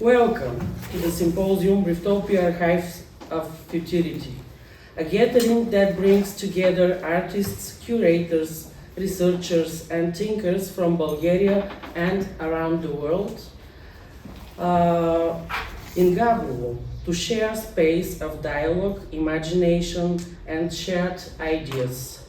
Welcome to the symposium Briftopia Archives of Futurity, a gathering that brings together artists, curators, researchers, and thinkers from Bulgaria and around the world in Gabrovo to share space of dialogue, imagination, and shared ideas.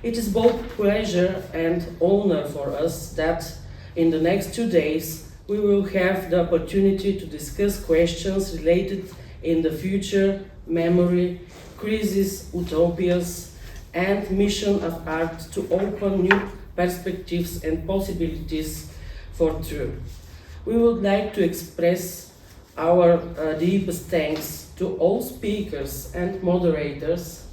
It is both pleasure and honor for us that in the next 2 days we will have the opportunity to discuss questions related in the future, memory, crisis, utopias, and mission of art to open new perspectives and possibilities for truth. We would like to express our deepest thanks to all speakers and moderators,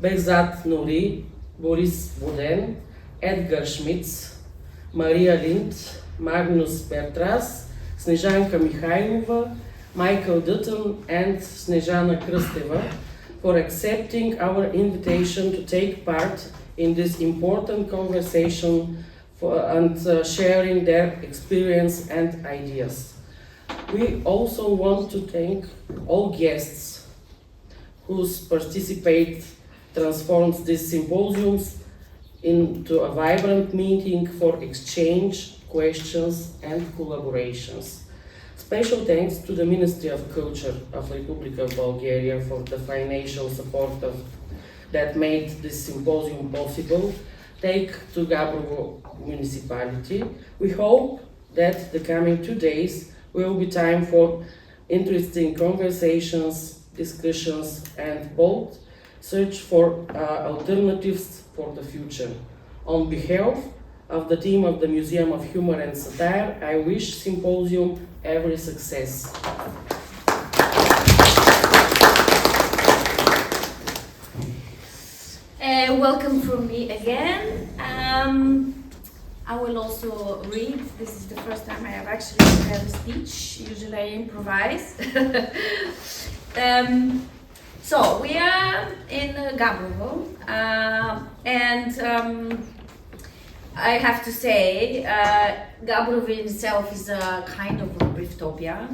Behzad Noori, Boris Boden, Edgar Schmitz, Maria Lind, Magnus Bertras, Snežanka Mikhailova, Michael Dutton, and Snezhana Krsteva for accepting our invitation to take part in this important conversation and sharing their experience and ideas. We also want to thank all guests whose participate transforms these symposiums into a vibrant meeting for exchange, questions, and collaborations. Special thanks to the Ministry of Culture of Republic of Bulgaria for the financial support that made this symposium possible. Thanks to Gabrovo municipality. We hope that the coming 2 days will be time for interesting conversations, discussions, and bold search for alternatives for the future. On behalf of the team of the Museum of Humor and Satire, I wish Symposium every success. Welcome from me again. I will also read. This is the first time I have actually prepared a speech. Usually I improvise. So we are in Gabrovo, and I have to say, Gabrovo itself is a kind of a Briftopia.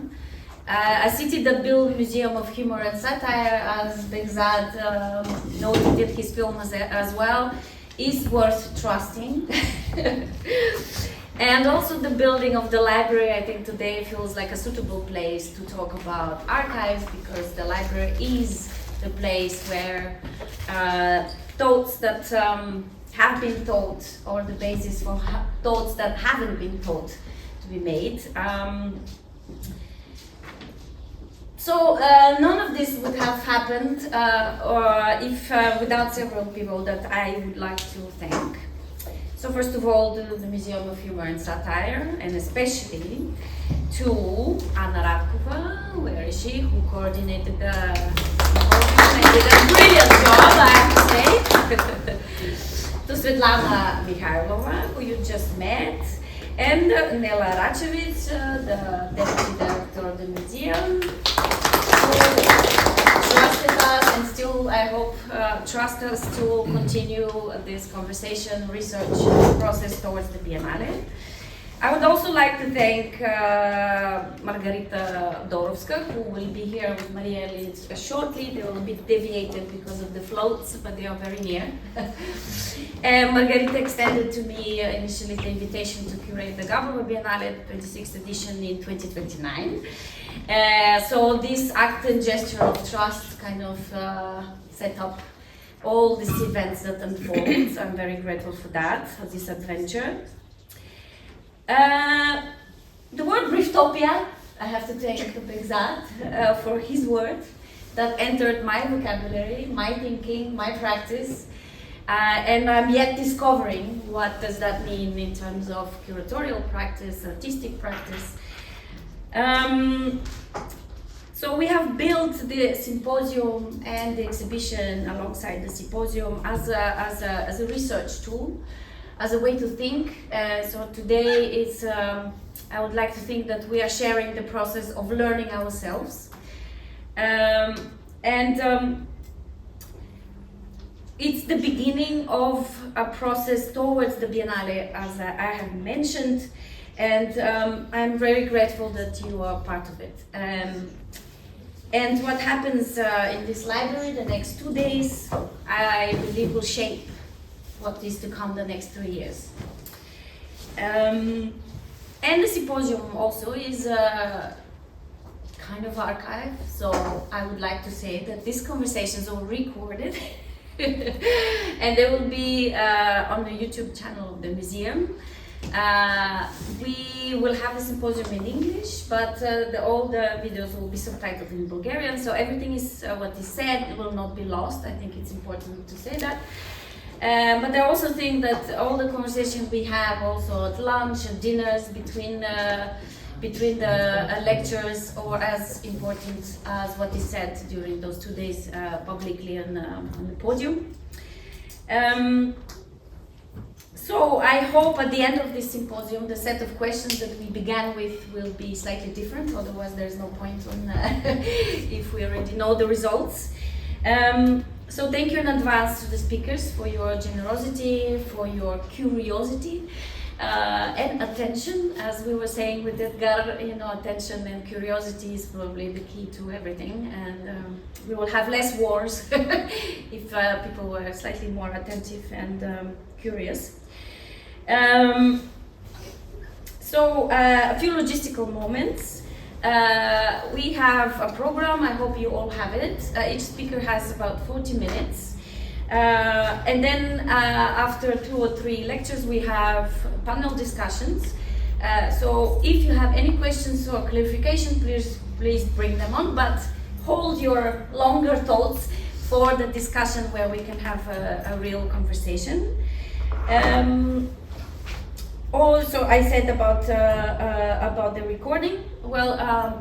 A city that built a museum of humor and satire, as Behzad Noori did his film as well, is worth trusting. And also the building of the library, I think today feels like a suitable place to talk about archives, because the library is the place where thoughts that have been taught, or the basis for thoughts that haven't been taught, to be made. So none of this would have happened if without several people that I would like to thank. So first of all, the Museum of Humor and Satire, and especially to Anna Radkova, where is she, who coordinated the symposium and did a brilliant job, I have to say. To Svetlana Mikhailova, who you just met, and Nela Račević, the deputy director of the museum, who trusted us and still, I hope, trust us to continue this conversation, research process towards the Biennale. I would also like to thank Margarita Dorovska, who will be here with Maria Lind shortly. They will be deviated because of the floats, but they are very near. And Margarita extended to me initially the invitation to curate the Gabrovo Biennale 26th edition in 2029. So this act and gesture of trust kind of set up all these events that unfold. I'm very grateful for that, for this adventure. The word Briftopia, I have to thank Behzad for his word that entered my vocabulary, my thinking, my practice, and I'm yet discovering what does that mean in terms of curatorial practice, artistic practice. So we have built the symposium and the exhibition alongside the symposium as a research tool, as a way to think. So today it's, I would like to think that we are sharing the process of learning ourselves. It's the beginning of a process towards the Biennale, as I have mentioned. And I'm very grateful that you are part of it. And what happens in this library the next 2 days, I believe will shape what is to come the next 3 years. And the symposium also is a kind of archive, so I would like to say that these conversations are recorded and they will be on the YouTube channel of the museum. We will have the symposium in English, but all the videos will be subtitled in Bulgarian, so everything is what is said will not be lost. I think it's important to say that. But I also think that all the conversations we have also at lunch and dinners between the lectures are as important as what is said during those 2 days publicly on the podium. So I hope at the end of this symposium, the set of questions that we began with will be slightly different. Otherwise, there's no point on if we already know the results. So thank you in advance to the speakers for your generosity, for your curiosity and attention. As we were saying with Edgar, you know, attention and curiosity is probably the key to everything. And we will have less wars if people were slightly more attentive and curious. So a few logistical moments. We have a program, I hope you all have it. Each speaker has about 40 minutes. And then after 2 or 3 lectures, we have panel discussions. So if you have any questions or clarification, please bring them on, but hold your longer thoughts for the discussion where we can have a real conversation. Also, I said about the recording. Well,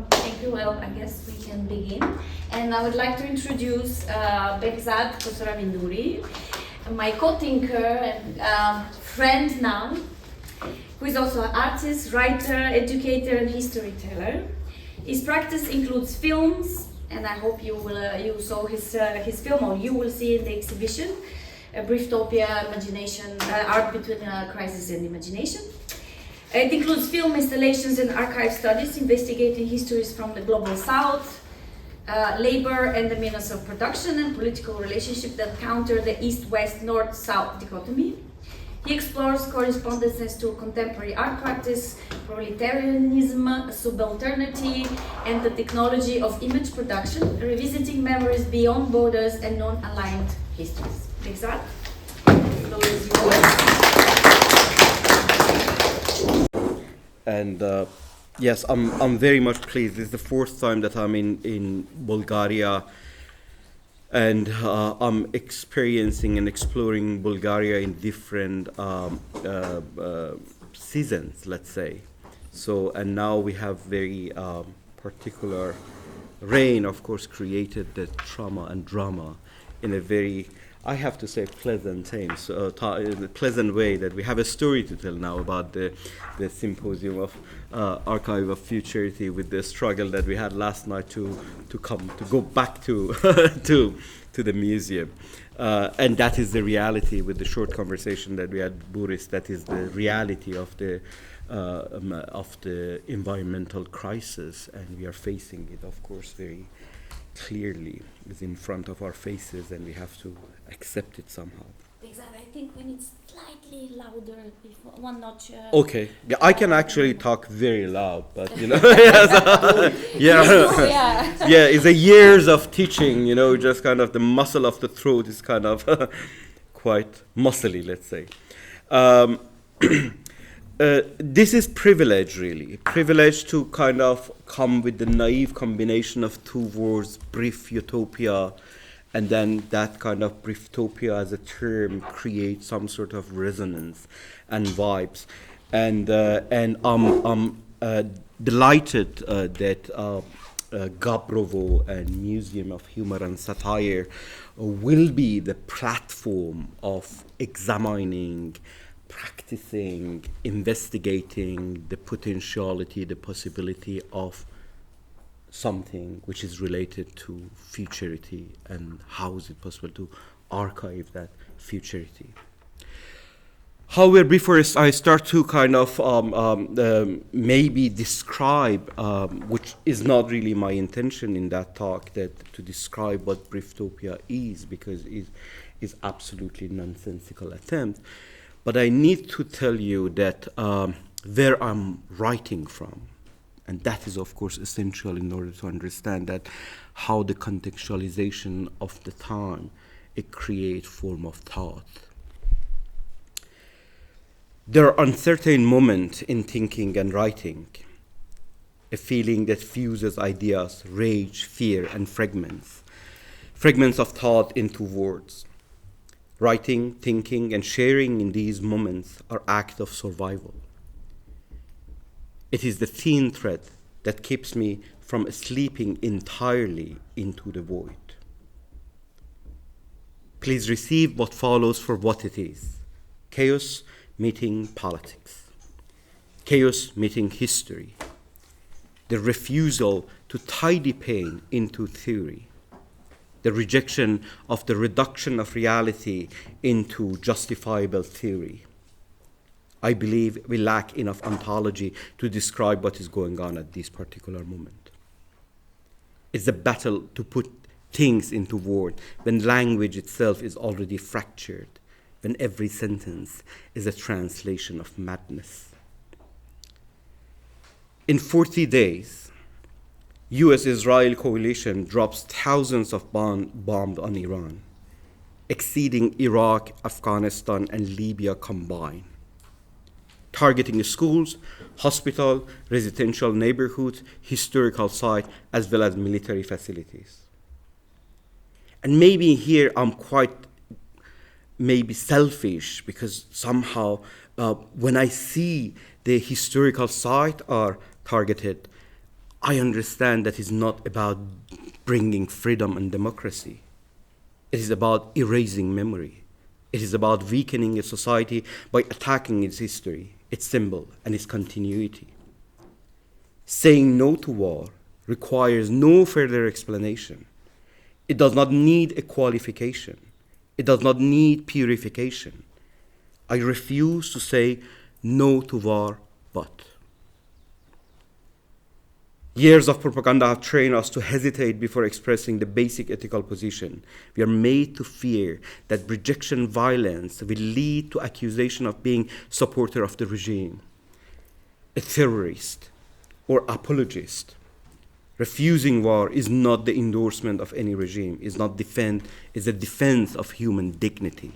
thank you. Well, I guess we can begin. And I would like to introduce Behzad K, Noori, my co-thinker and friend now, who is also an artist, writer, educator, and historyteller. His practice includes films, and I hope you saw his film, or you will see in the exhibition. Briftopia, imagination, art between crisis and imagination. It includes film installations and archive studies investigating histories from the global south, labor and the means of production, and political relationships that counter the east-west, north-south dichotomy. He explores correspondences to contemporary art practice, proletarianism, subalternity, and the technology of image production, revisiting memories beyond borders and non-aligned histories. Behzad, the floor is yours. And yes, I'm very much pleased. This is the 4th time that I'm in Bulgaria, and I'm experiencing and exploring Bulgaria in different seasons, let's say. So, and now we have very particular rain, of course, created the trauma and drama in a very, I have to say, pleasant pleasant way, that we have a story to tell now about the symposium of Archive of Futurity, with the struggle that we had last night to go back to to the museum, and that is the reality. With the short conversation that we had, Boris, that is the reality of the environmental crisis, and we are facing it, of course, very clearly. It's in front of our faces, and we have to accept it somehow. Behzad, I think we need slightly louder, one notch. Okay, yeah, I can actually talk very loud, but you know, yeah, it's a years of teaching, you know, just kind of the muscle of the throat is kind of quite muscly, let's say. This is privilege, really. Privilege to kind of come with the naive combination of 2 words, brief utopia, and then that kind of Briftopia as a term creates some sort of resonance and vibes. And I'm delighted that Gabrovo and Museum of Humor and Satire will be the platform of examining, practicing, investigating the potentiality, the possibility of something which is related to futurity, and how is it possible to archive that futurity. However, before I start to kind of maybe describe, which is not really my intention in that talk, that to describe what Briftopia is, because it is absolutely nonsensical attempt. But I need to tell you that where I'm writing from, and that is of course essential in order to understand that how the contextualization of the time, it creates form of thought. There are uncertain moments in thinking and writing, a feeling that fuses ideas, rage, fear, and fragments of thought into words. Writing, thinking, and sharing in these moments are acts of survival. It is the thin thread that keeps me from slipping entirely into the void. Please receive what follows for what it is: chaos meeting politics, chaos meeting history, the refusal to tidy pain into theory, the rejection of the reduction of reality into justifiable theory. I believe we lack enough ontology to describe what is going on at this particular moment. It's a battle to put things into words when language itself is already fractured, when every sentence is a translation of madness. In 40 days, US-Israel coalition drops thousands of bombs on Iran, exceeding Iraq, Afghanistan, and Libya combined, targeting schools, hospitals, residential neighborhoods, historical sites, as well as military facilities. And maybe here I'm quite maybe selfish, because somehow when I see the historical sites are targeted, I understand that it's not about bringing freedom and democracy. It is about erasing memory. It is about weakening a society by attacking its history, its symbol, and its continuity. Saying no to war requires no further explanation. It does not need a qualification. It does not need purification. I refuse to say no to war, but. Years of propaganda have trained us to hesitate before expressing the basic ethical position. We are made to fear that rejection violence will lead to accusation of being supporter of the regime, a terrorist, or apologist. Refusing war is not the endorsement of any regime, is a defense of human dignity.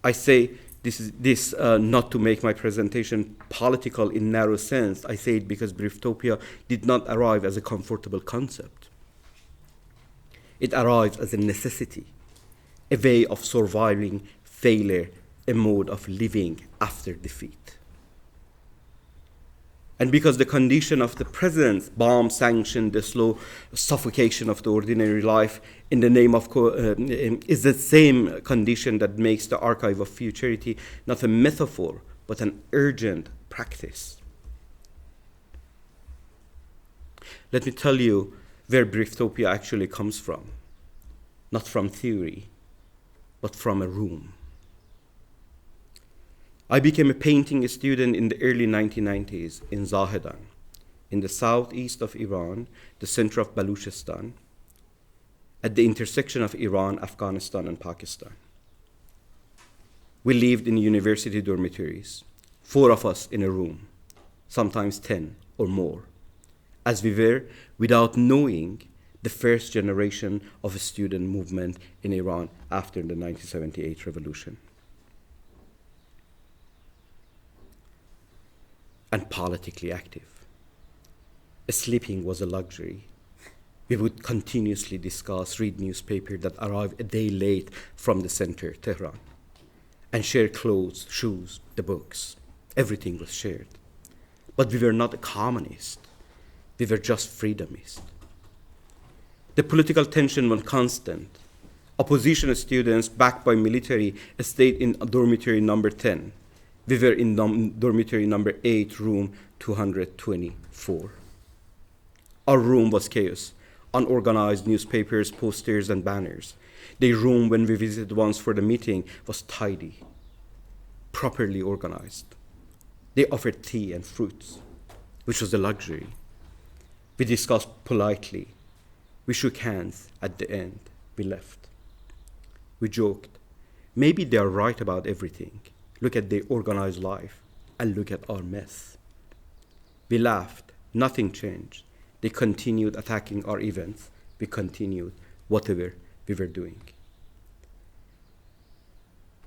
I say this not to make my presentation political in narrow sense. I say it because Briftopia did not arrive as a comfortable concept. It arrives as a necessity, a way of surviving failure, a mode of living after defeat. And because the condition of the present bomb sanctioned the slow suffocation of the ordinary life in the name of is the same condition that makes the archive of futurity not a metaphor, but an urgent practice. Let me tell you where Briftopia actually comes from. Not from theory, but from a room. I became a painting student in the early 1990s in Zahedan, in the southeast of Iran, the center of Baluchistan, at the intersection of Iran, Afghanistan, and Pakistan. We lived in university dormitories, 4 of us in a room, sometimes 10 or more, as we were, without knowing, the first generation of a student movement in Iran after the 1978 revolution. And politically active. Sleeping was a luxury. We would continuously discuss, read newspapers that arrived a day late from the center, Tehran, and share clothes, shoes, the books. Everything was shared. But we were not a communist. We were just freedomists. The political tension was constant. Opposition students, backed by military, stayed in dormitory number 10. We were in dormitory number 8, room 224. Our room was chaos, unorganized newspapers, posters, and banners. The room, when we visited once for the meeting, was tidy. properly organized. They offered tea and fruits, which was a luxury. We discussed politely. We shook hands at the end. We left. We joked. Maybe they are right about everything. Look at their organized life and look at our mess. We laughed. Nothing changed. They continued attacking our events. We continued whatever we were doing.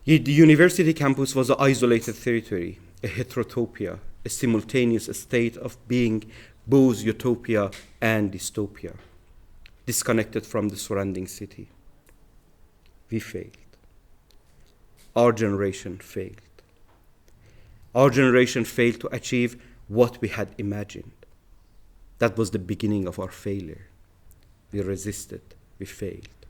The university campus was an isolated territory, a heterotopia, a simultaneous state of being both utopia and dystopia, disconnected from the surrounding city. We failed. Our generation failed. Our generation failed to achieve what we had imagined. That was the beginning of our failure. We resisted. We failed.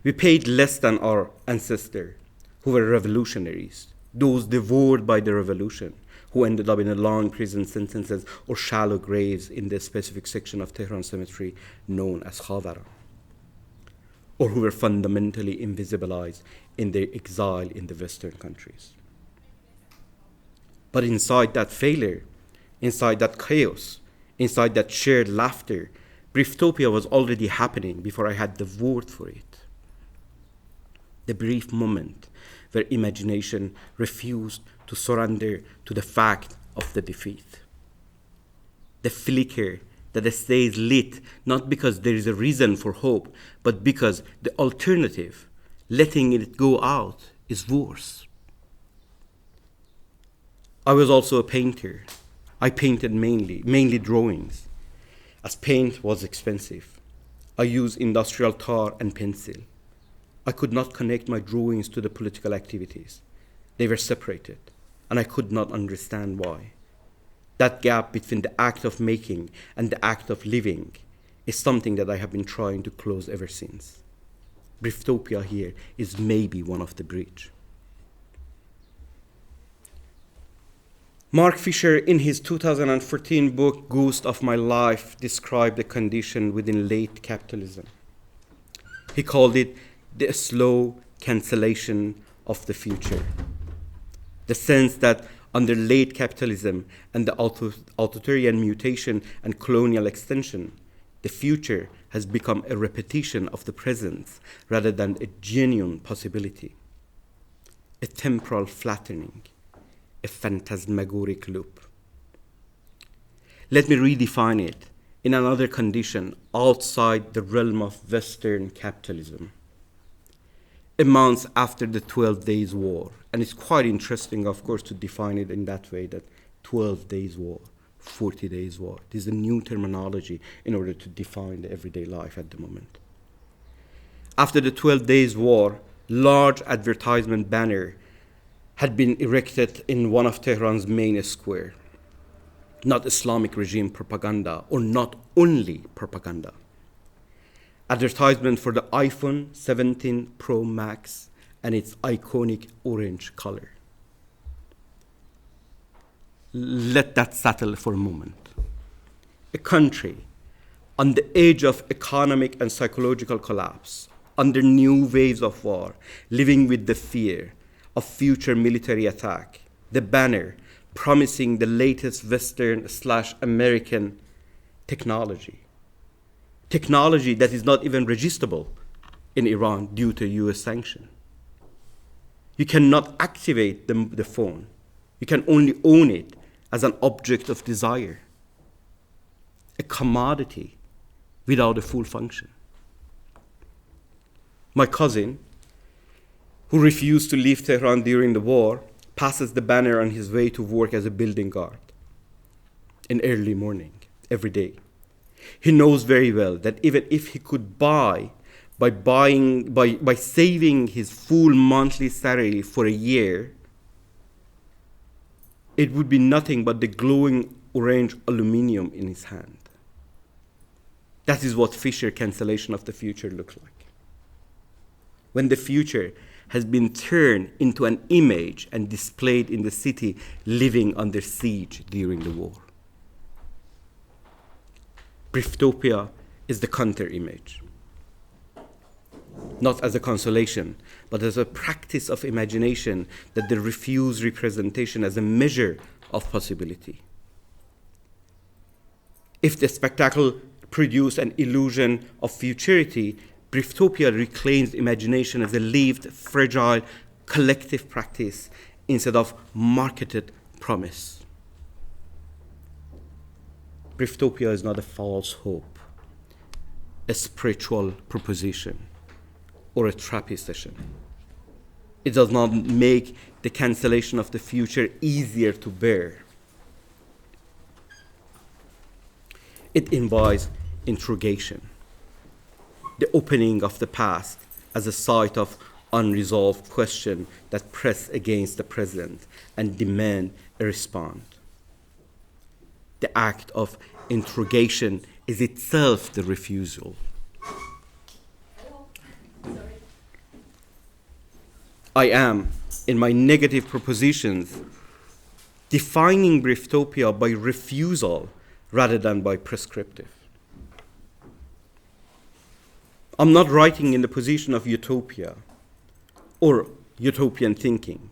We paid less than our ancestors, who were revolutionaries, those devoured by the revolution, who ended up in long prison sentences or shallow graves in the specific section of Tehran cemetery known as Khavara, or who were fundamentally invisibilized in their exile in the Western countries. But inside that failure, inside that chaos, inside that shared laughter, Briftopia was already happening before I had the word for it. The brief moment where imagination refused to surrender to the fact of the defeat. The flicker that stays lit, not because there is a reason for hope, but because the alternative, letting it go out, is worse. I was also a painter. I painted mainly drawings, as paint was expensive. I used industrial tar and pencil. I could not connect my drawings to the political activities. They were separated, and I could not understand why. That gap between the act of making and the act of living is something that I have been trying to close ever since. Briftopia here is maybe one of the bridge. Mark Fisher, in his 2014 book, Ghost of My Life, described the condition within late capitalism. He called it the slow cancellation of the future. The sense that under late capitalism and the authoritarian mutation and colonial extension, the future has become a repetition of the present rather than a genuine possibility, a temporal flattening, a phantasmagoric loop. Let me redefine it in another condition outside the realm of Western capitalism. A month after the 12 Days War, and it's quite interesting, of course, to define it in that way, that 12 Days War, 40 Days War. This is a new terminology in order to define the everyday life at the moment. After the 12 Days War, large advertisement banner had been erected in one of Tehran's main square. Not Islamic regime propaganda, or not only propaganda. Advertisement for the iPhone 17 Pro Max and its iconic orange color. Let that settle for a moment. A country on the edge of economic and psychological collapse, under new waves of war, living with the fear of future military attack, the banner promising the latest Western/American technology. Technology that is not even registrable in Iran due to US sanction. You cannot activate the phone. You can only own it as an object of desire, a commodity without a full function. My cousin, who refused to leave Tehran during the war, passes the banner on his way to work as a building guard in early morning, every day. He knows very well that even if he could by saving his full monthly salary for a year, it would be nothing but the glowing orange aluminum in his hand. That is what Fisher cancellation of the future looks like. When the future has been turned into an image and displayed in the city living under siege during the war. Briftopia is the counter image. not as a consolation, but as a practice of imagination that they refuse representation as a measure of possibility. If the spectacle produced an illusion of futurity, Briftopiya reclaims imagination as a lived, fragile, collective practice instead of marketed promise. Briftopiya is not a false hope, a spiritual proposition, or a therapy session. It does not make the cancellation of the future easier to bear. It invites interrogation, the opening of the past as a site of unresolved questions that press against the present and demand a response. The act of interrogation is itself the refusal. I am, in my negative propositions, defining Briftopiya by refusal rather than by prescriptive. I'm not writing in the position of utopia or utopian thinking.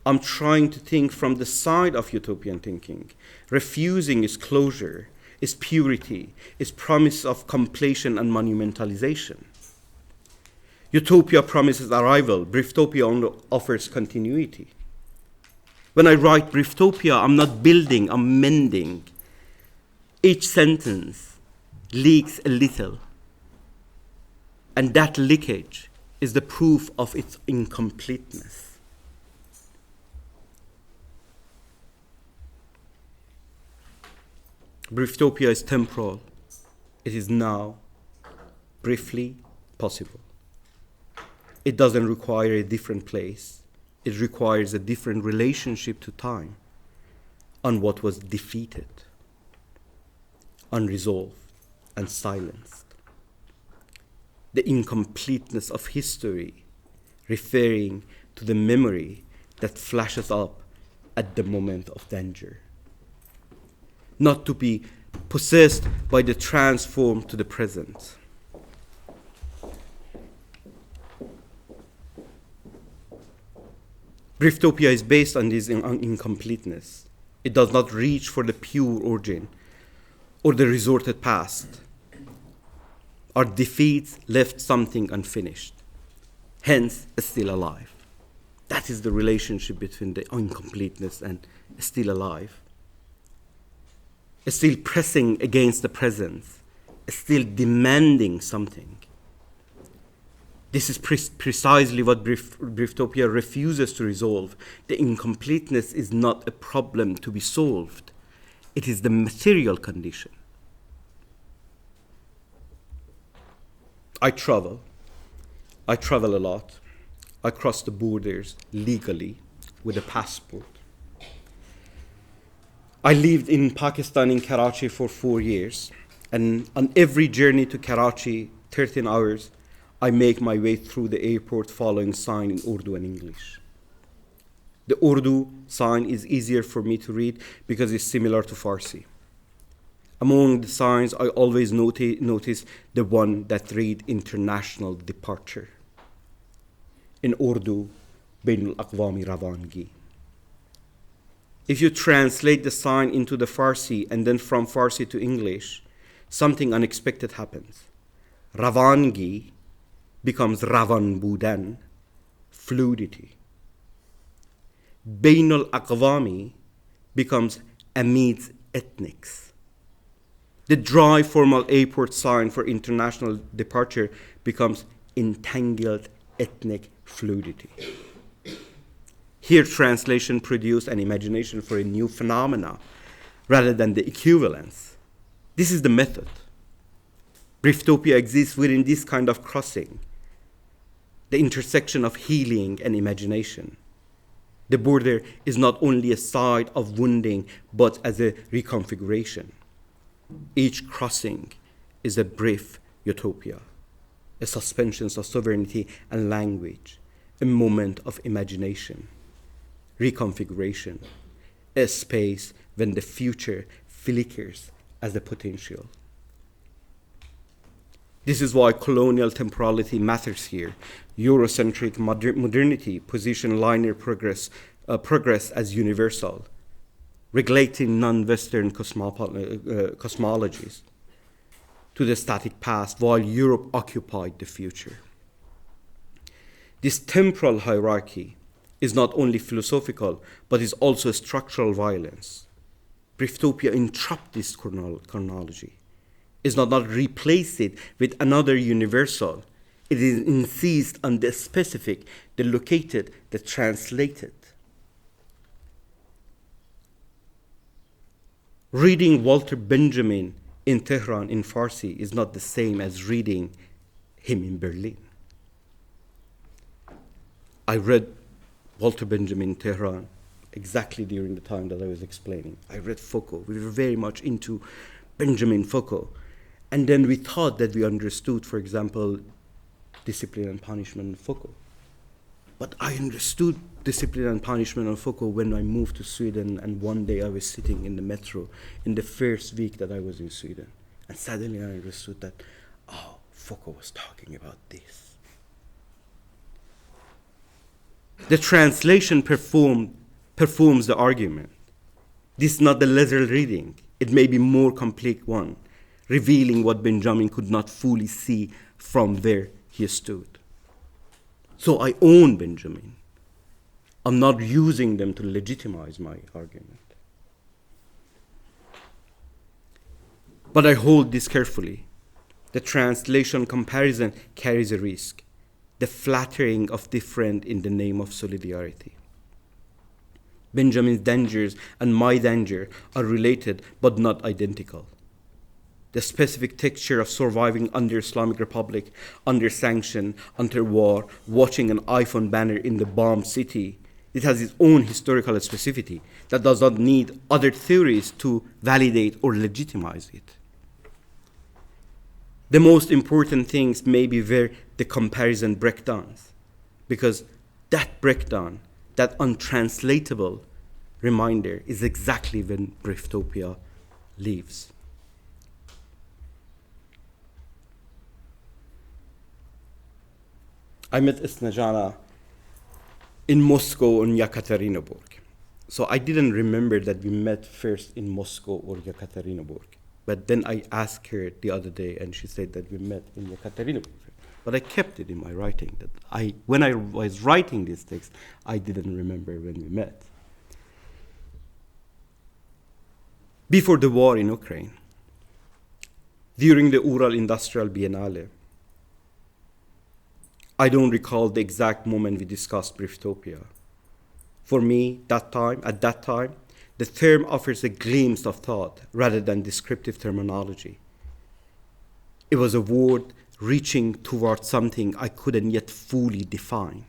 I'm trying to think from the side of utopian thinking, refusing its closure, its purity, its promise of completion and monumentalization. Utopia promises arrival, Briftopiya only offers continuity. When I write Briftopiya, I'm not building, I'm mending. Each sentence leaks a little, and that leakage is the proof of its incompleteness. Briftopiya is temporal. It is now, briefly, possible. It doesn't require a different place. It requires a different relationship to time on what was defeated, unresolved, and silenced. The incompleteness of history, referring to the memory that flashes up at the moment of danger. Not to be possessed by the transform to the present. Briftopiya is based on this incompleteness. It does not reach for the pure origin or the resorted past. Our defeats left something unfinished, hence still alive. That is the relationship between the incompleteness and still alive. Still pressing against the present, still demanding something. This is precisely what Briftopiya refuses to resolve. The incompleteness is not a problem to be solved. It is the material condition. I travel a lot. I cross the borders legally with a passport. I lived in Pakistan, in Karachi, for 4 years. And on every journey to Karachi, 13 hours, I make my way through the airport following sign in Urdu and English. The Urdu sign is easier for me to read because it's similar to Farsi. Among the signs, I always notice the one that read international departure. In Urdu, Bain al-Aqwami Ravangi. If you translate the sign into the Farsi and then from Farsi to English, something unexpected happens. Ravangi becomes Ravan Budan, fluidity. Bain al-Aqwami becomes amidst ethnics. The dry formal airport sign for international departure becomes entangled ethnic fluidity. Here, translation produced an imagination for a new phenomena rather than the equivalence. This is the method. Briftopiya exists within this kind of crossing, the intersection of healing and imagination. The border is not only a site of wounding, but as a reconfiguration. Each crossing is a brief utopia, a suspension of sovereignty and language, a moment of imagination, reconfiguration, a space when the future flickers as a potential. This is why colonial temporality matters here. Eurocentric modernity position linear progress as universal, regulating non-Western cosmologies to the static past, while Europe occupied the future. This temporal hierarchy is not only philosophical, but is also structural violence. Briftopia interrupts this chronology. Is not replace it with another universal. It is insists on the specific, the located, the translated. Reading Walter Benjamin in Tehran in Farsi is not the same as reading him in Berlin. I read Walter Benjamin in Tehran exactly during the time that I was explaining. I read Foucault. We were very much into Benjamin Foucault. And then we thought that we understood, for example, discipline and punishment in Foucault. But I understood discipline and punishment of Foucault when I moved to Sweden, and one day I was sitting in the metro in the first week that I was in Sweden. And suddenly I understood that, oh, Foucault was talking about this. The translation performs the argument. This is not the letter reading. It may be more complete one, revealing what Benjamin could not fully see from where he stood. So I own Benjamin. I'm not using them to legitimize my argument. But I hold this carefully. The translation comparison carries a risk, the flattering of different in the name of solidarity. Benjamin's dangers and my danger are related but not identical. The specific texture of surviving under Islamic Republic, under sanction, under war, watching an iPhone banner in the bombed city, it has its own historical specificity that does not need other theories to validate or legitimize it. The most important things may be where the comparison breakdowns, because that breakdown, that untranslatable reminder, is exactly when Briftopiya leaves. I met Snejana in Moscow and Yekaterinburg. So I didn't remember that we met first in Moscow or Yekaterinburg. But then I asked her the other day, and she said that we met in Yekaterinburg. But I kept it in my writing. That when I was writing this text, I didn't remember when we met. Before the war in Ukraine, during the Ural Industrial Biennale, I don't recall the exact moment we discussed Briftopiya. For me, at that time, the term offers a glimpse of thought rather than descriptive terminology. It was a word reaching towards something I couldn't yet fully define.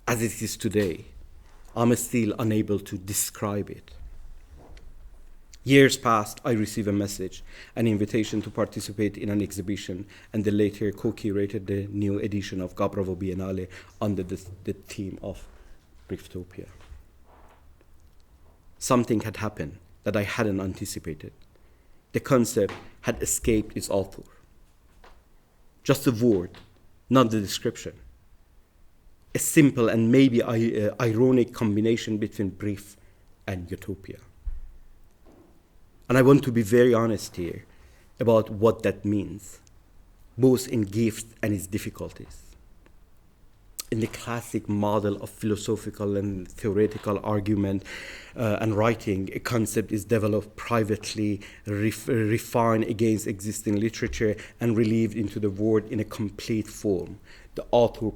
As it is today, I'm still unable to describe it. Years passed, I received a message, an invitation to participate in an exhibition, and the later co-curated the new edition of Gabrovo Biennale under the theme of Briftopiya. Something had happened that I hadn't anticipated. The concept had escaped its author. Just a word, not the description. A simple and maybe ironic combination between brief and utopia. And I want to be very honest here about what that means, both in gifts and its difficulties. In the classic model of philosophical and theoretical argument and writing, a concept is developed privately, refined against existing literature, and relieved into the world in a complete form. The author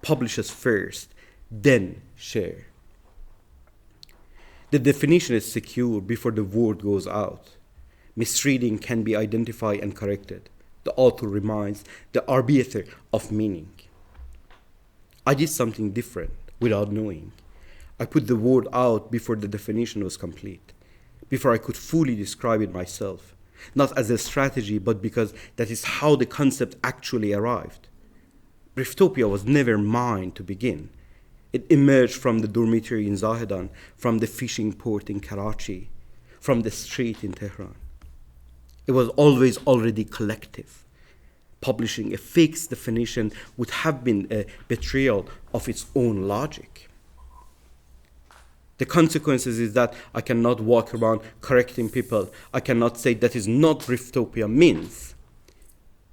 publishes first, then share. The definition is secure before the word goes out. Misreading can be identified and corrected. The author remains the arbiter of meaning. I did something different without knowing. I put the word out before the definition was complete, before I could fully describe it myself, not as a strategy, but because that is how the concept actually arrived. Briftopiya was never mine to begin. It emerged from the dormitory in Zahedan, from the fishing port in Karachi, from the street in Tehran. It was always already collective. Publishing a fixed definition would have been a betrayal of its own logic. The consequences is that I cannot walk around correcting people. I cannot say that is not Briftopia means.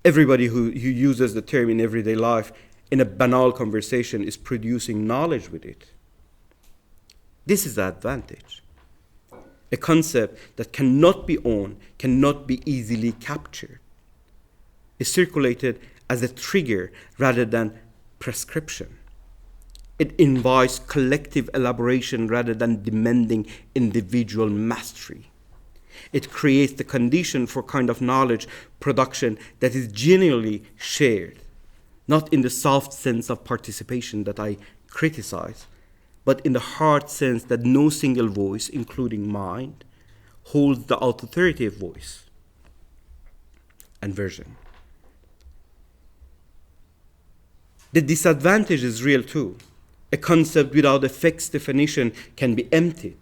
Everybody who uses the term in everyday life in a banal conversation is producing knowledge with it. This is the advantage. A concept that cannot be owned, cannot be easily captured, is circulated as a trigger rather than prescription. It invites collective elaboration rather than demanding individual mastery. It creates the condition for kind of knowledge production that is genuinely shared, not in the soft sense of participation that I criticize, but in the hard sense that no single voice, including mine, holds the authoritative voice and version. The disadvantage is real too. A concept without a fixed definition can be emptied.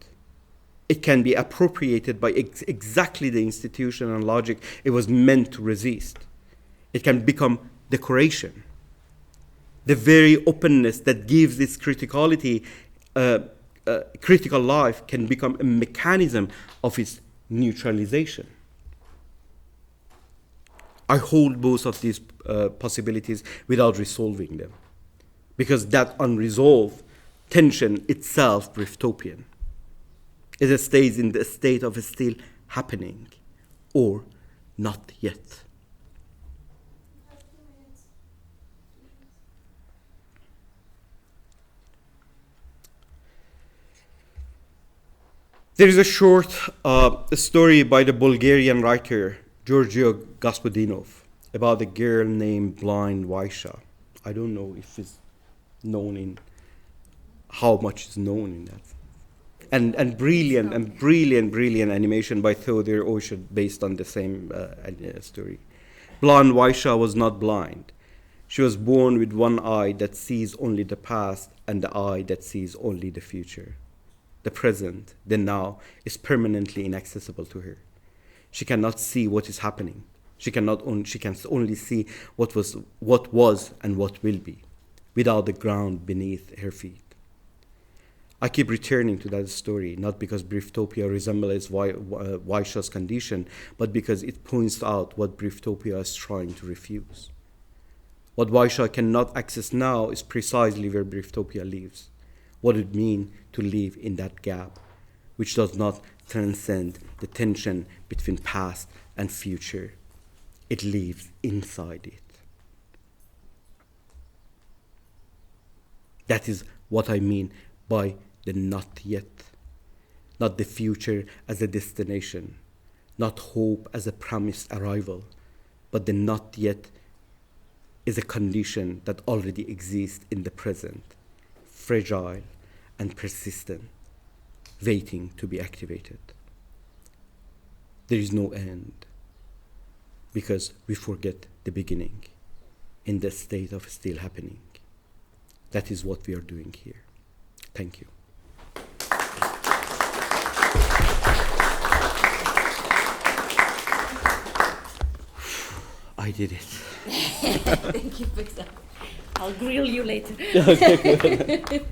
It can be appropriated by exactly the institution and logic it was meant to resist. It can become decoration. The very openness that gives its criticality, critical life can become a mechanism of its neutralization. I hold both of these possibilities without resolving them, because that unresolved tension itself, Briftopian, it stays in the state of still happening, or not yet. There is a short story by the Bulgarian writer Georgios Gospodinov about a girl named Blind Vaisha. I don't know if it's known in how much is known in that. And brilliant animation by Theodor Oshad based on the same story. Blind Vaisha was not blind. She was born with one eye that sees only the past and the eye that sees only the future. The present, the now, is permanently inaccessible to her. She cannot see what is happening. She can only see what was and what will be, without the ground beneath her feet. I keep returning to that story, not because Briftopia resembles Vaisha's condition, but because it points out what Briftopia is trying to refuse. What Vaisha cannot access now is precisely where Briftopia lives. What it means to live in that gap, which does not transcend the tension between past and future. It lives inside it. That is what I mean by the not yet. Not the future as a destination, not hope as a promised arrival, but the not yet is a condition that already exists in the present, fragile and persistent, waiting to be activated. There is no end, because we forget the beginning in the state of still happening. That is what we are doing here. Thank you. I did it. Thank you, Behzad. I'll grill you later. Okay, good.